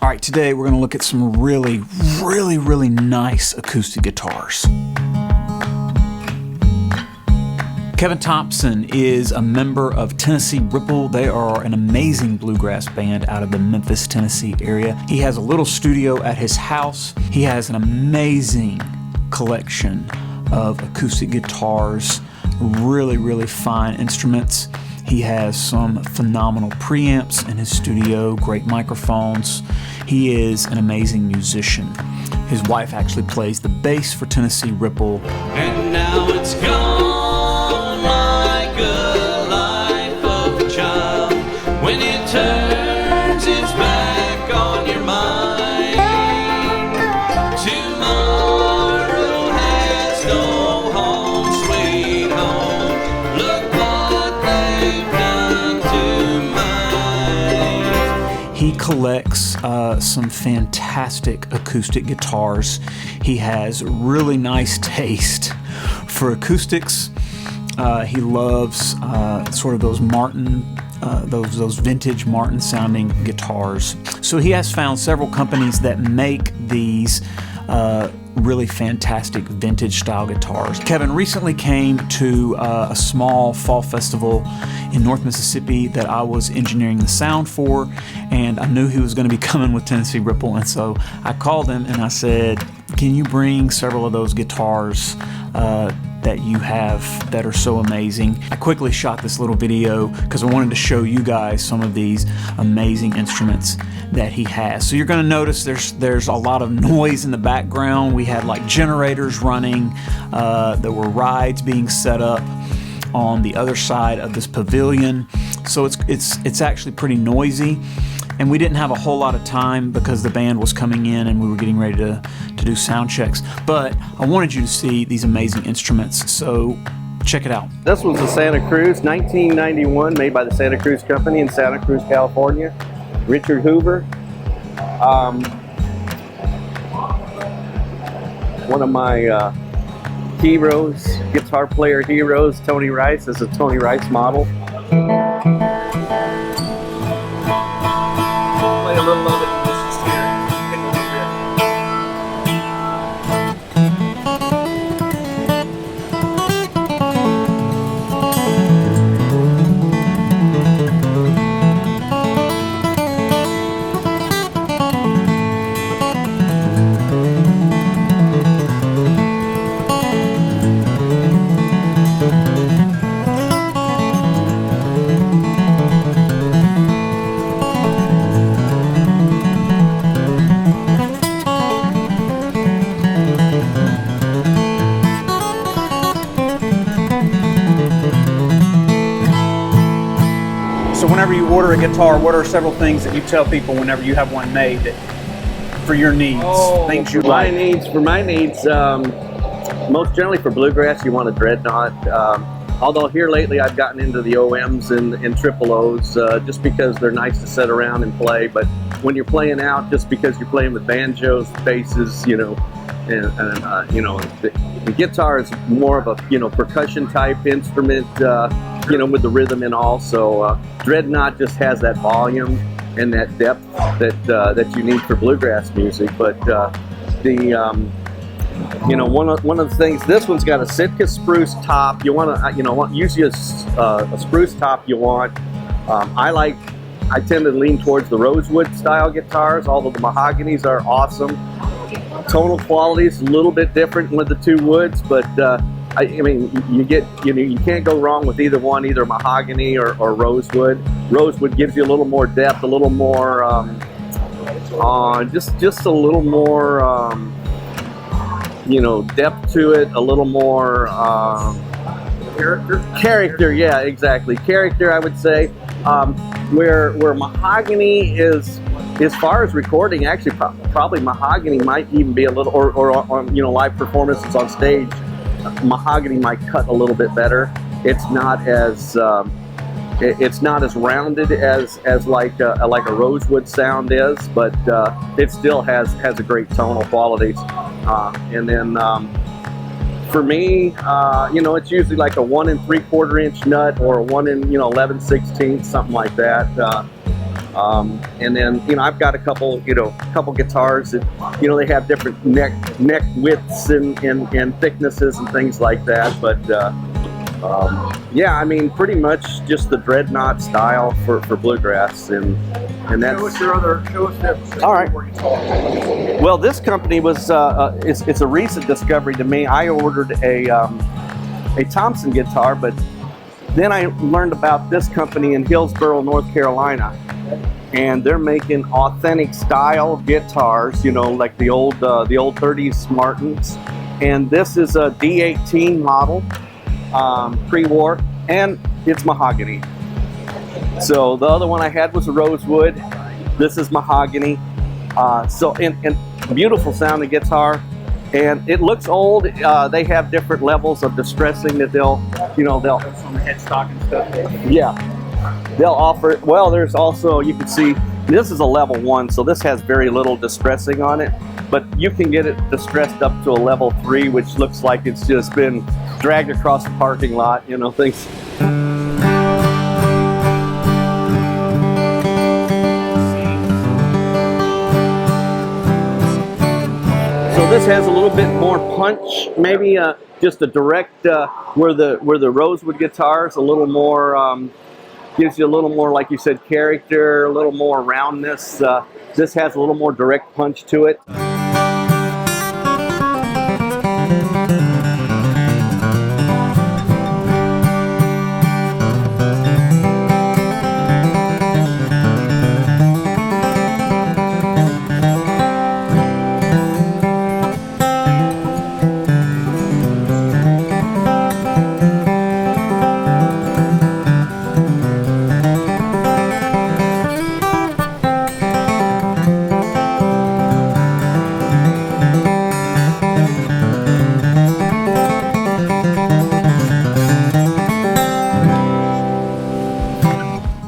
All right, today we're going to look at some really nice acoustic guitars. Kevin Thompson is a member of Tennessee Ripple. They are an amazing bluegrass band out of the Memphis, Tennessee area. He has a little studio at his house. He has an amazing collection of acoustic guitars, really fine instruments. He has some phenomenal preamps in his studio, great microphones. He is an amazing musician. His wife actually plays the bass for Tennessee Ripple. And now it's gone like a life of a child when it turns its back on your mind. Tomorrow has no home, sweet home. Look what they've done to mine. He collects some fantastic acoustic guitars. He has really nice taste for acoustics. He loves sort of those Martin, those vintage Martin sounding guitars. So he has found several companies that make these really fantastic vintage style guitars. Kevin recently came to a small fall festival in North Mississippi that I was engineering the sound for, and I knew he was going to be coming with Tennessee Ripple, and so I called him and I said, can you bring several of those guitars that you have that are so amazing? I quickly shot this little video because I wanted to show you guys some of these amazing instruments that he has. So you're going to notice there's a lot of noise in the background. We had like generators running. There were rides being set up on the other side of this pavilion. So it's actually pretty noisy. And we didn't have a whole lot of time because the band was coming in and we were getting ready to do sound checks. But I wanted you to see these amazing instruments, so check it out. This one's a Santa Cruz, 1991, made by the Santa Cruz Company in Santa Cruz, California. Richard Hoover. One of my heroes, guitar player heroes, Tony Rice. This is a Tony Rice model. Play a little of it. This is here. So whenever you order a guitar, what are several things that you tell people whenever you have one made for your needs? Things you like. For my needs, most generally for bluegrass, you want a dreadnought. Although here lately I've gotten into the OMs and triple O's just because they're nice to sit around and play. But when you're playing out, just because you're playing with banjos, basses, you know, and you know, the guitar is more of a percussion type instrument, you know, with the rhythm and all. So dreadnought just has that volume and that depth that you need for bluegrass music. But you know, one of the things, this one's got a Sitka spruce top. You want to, usually a spruce top you want. I tend to lean towards the rosewood style guitars, although the mahoganies are awesome. Tonal quality is a little bit different with the two woods, but I mean, you can't go wrong with either one, either mahogany or rosewood. Rosewood gives you a little more depth, a little more, just a little more, depth to it, a little more character. Yeah, exactly. Character, I would say. Where mahogany is, as far as recording, actually probably mahogany might even be a little, or on live performances on stage, mahogany might cut a little bit better. It's not as rounded as like a rosewood sound is, but it still has a great tonal quality. And then for me, it's usually like a 1 3/4 inch nut or a 1 11/16, something like that. And then, you know, I've got a couple guitars that, you know, they have different neck widths and thicknesses and things like that. But yeah, I mean, pretty much just the dreadnought style for bluegrass, and that's. Show us your other. Show us that. All right. Well, this company was it's a recent discovery to me. I ordered a Thompson guitar, but then I learned about this company in Hillsborough, North Carolina, and they're making authentic style guitars. You know, like the old 30s Martins, and this is a D18 model. Pre-war, and it's mahogany. So the other one I had was a rosewood. This is mahogany. So and beautiful sounding guitar, and it looks old. They have different levels of distressing that they'll on the headstock and stuff. yeah, they'll offer. Well, there's also, you can see this is a level 1, so this has very little distressing on it, but you can get it distressed up to a level 3, which looks like it's just been dragged across the parking lot, you know, things. So this has a little bit more punch, maybe just a direct, where the rosewood guitar is a little more, gives you a little more, like you said, character, a little more roundness. This has a little more direct punch to it.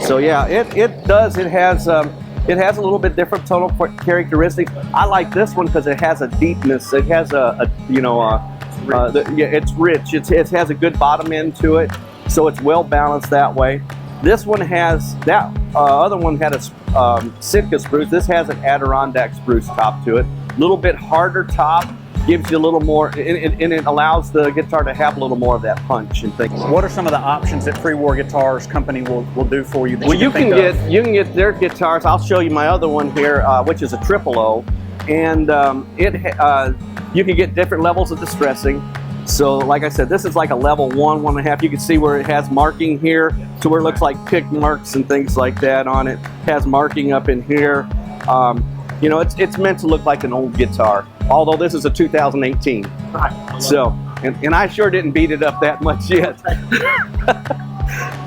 So yeah, it does. It has a little bit different tonal characteristics. I like this one because it has a deepness. It has it's rich. It has a good bottom end to it, so it's well balanced that way. This one has that. Other one had a Sitka spruce. This has an Adirondack spruce top to it. A little bit harder top. Gives you a little more, and it allows the guitar to have a little more of that punch and things. What are some of the options that PreWar Guitars company will do for you? Well, you can get their guitars. I'll show you my other one here, which is a triple O, and you can get different levels of distressing. So, like I said, this is like a level 1, 1.5. You can see where it has marking here, to where it looks like pick marks and things like that on it. It has marking up in here. You know, it's meant to look like an old guitar, although this is a 2018. Right. So, and I sure didn't beat it up that much yet.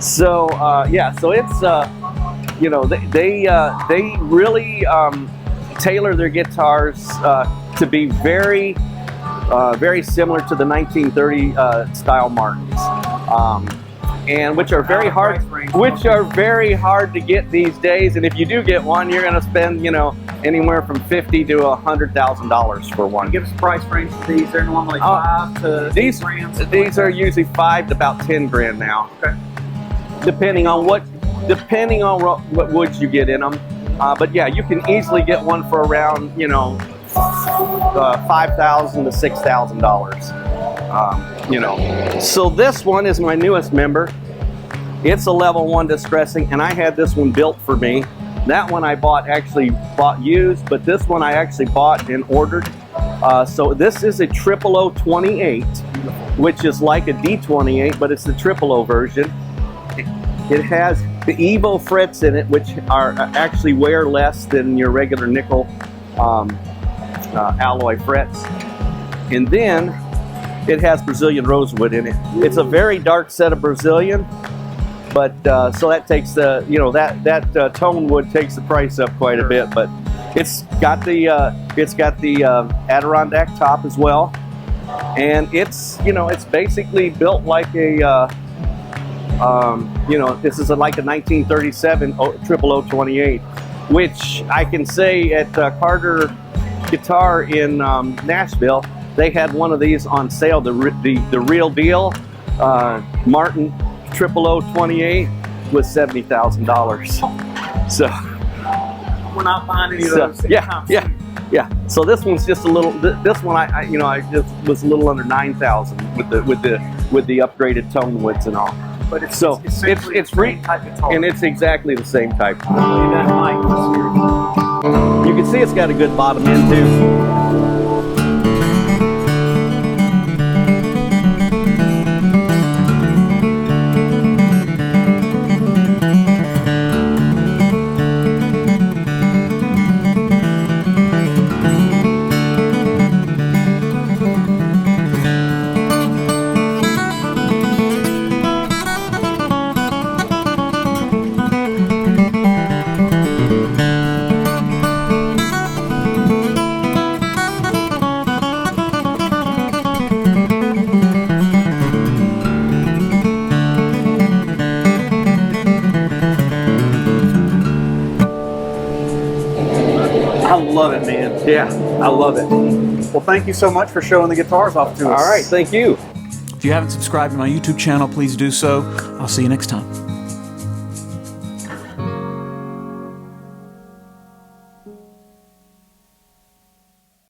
So, yeah, so it's, you know, they really tailor their guitars to be very, very similar to the 1930 style Martins. And which are very hard to get these days. And if you do get one, you're going to spend, you know, anywhere from $50,000 to $100,000 for one. Give us a price range for these. They're normally 5 to 8 grand. These are usually 5 to about 10 grand now. Okay. Depending on what woods you get in them. But yeah, you can easily get one for around, you know, $5,000 to $6,000. You know, so this one is my newest member. It's a level 1 distressing, and I had this one built for me. That one I actually bought used, but this one I actually bought and ordered. So this is a 00028, which is like a D28, but it's the 000 version. It has the Evo frets in it, which are actually wear less than your regular nickel alloy frets. And then it has Brazilian rosewood in it. It's a very dark set of Brazilian, but so that takes the, you know, that tone wood takes the price up quite a bit. But it's got the Adirondack top as well, and it's, you know, it's basically built like a you know, this is like a 1937 00028, which I can say at Carter Guitar in Nashville, they had one of these on sale, the real deal Martin 00028 was $70,000. So we're not buying any of So, those. yeah. So this one's just a little. This one, I just was a little under 9,000 with the upgraded tone woods and all. But it's So essentially it's the same type guitar. and it's exactly the same type. That mic, let's hear it. You can see it's got a good bottom end too. I love it, man. Yeah, I love it. Well, thank you so much for showing the guitars off to us. All right, thank you. If you haven't subscribed to my YouTube channel, please do so. I'll see you next time.